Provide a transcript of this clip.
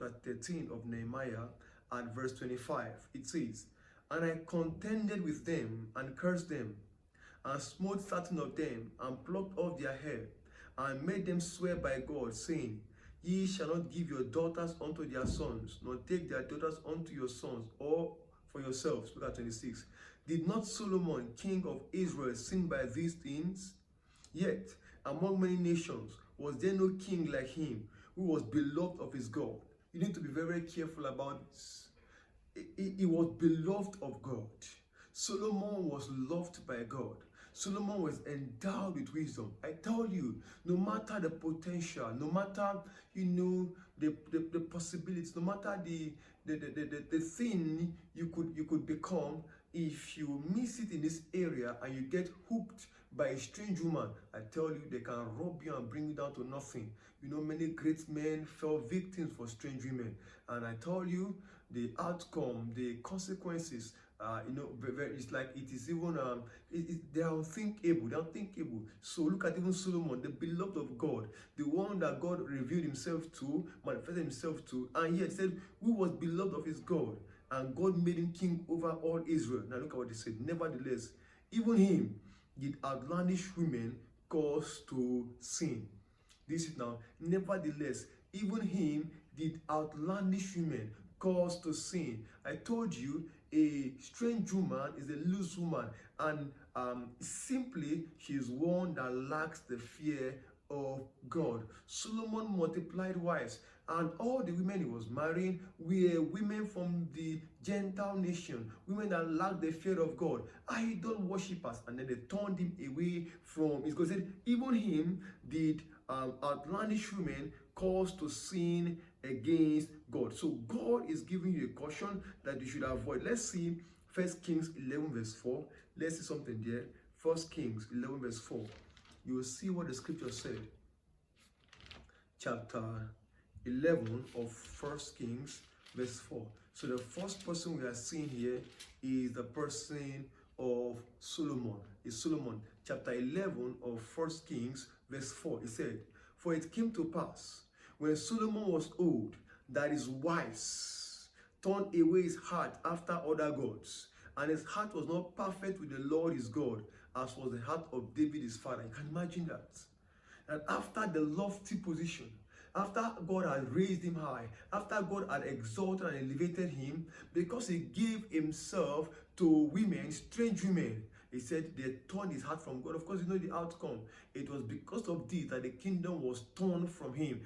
chapter 13 of Nehemiah at verse 25. It says, "And I contended with them and cursed them, and smote certain of them, and plucked off their hair, and made them swear by God, saying, Ye shall not give your daughters unto their sons, nor take their daughters unto your sons, or for yourselves." Look at 26. "Did not Solomon, king of Israel, sin by these things? Yet among many nations was there no king like him, who was beloved of his God." You need to be very careful about this. He was beloved of God. Solomon was loved by God. Solomon was endowed with wisdom. I tell you, no matter the potential, no matter the possibilities, no matter the thing you could become, if you miss it in this area and you get hooked by a strange woman, I tell you, they can rob you and bring you down to nothing. Many great men fell victims for strange women, and I tell you, the outcome, the consequences, it's like it is even they are unthinkable. They are unthinkable. So look at even Solomon, the beloved of God, the one that God revealed himself to, manifested himself to, and yet said, who was beloved of his God, and God made him king over all Israel. Now look at what he said. "Nevertheless, even him did outlandish women cause to sin." This is now, "Nevertheless, even him did outlandish women cause to sin." I told you, a strange woman is a loose woman, and simply she is one that lacks the fear of God. Solomon multiplied wives, and all the women he was marrying were women from the Gentile nation, women that lacked the fear of God, idol worshippers, and then they turned him away from his God. Said, even him did outlandish women cause to sin against God. So God is giving you a caution that you should avoid. Let's see 1 Kings 11 verse 4. Let's see something there. 1 Kings 11 verse 4. You will see what the scripture said. Chapter 11 of 1 Kings verse 4. So the first person we are seeing here is the person of Solomon. It's Solomon. Chapter 11 of 1 Kings verse 4. It said, "For it came to pass, when Solomon was old, that his wives turned away his heart after other gods, and his heart was not perfect with the Lord his God, as was the heart of David his father." You can imagine that. And after the lofty position, after God had raised him high, after God had exalted and elevated him, because he gave himself to women, strange women, he said they turned his heart from God. Of course, you know the outcome. It was because of this that the kingdom was torn from him.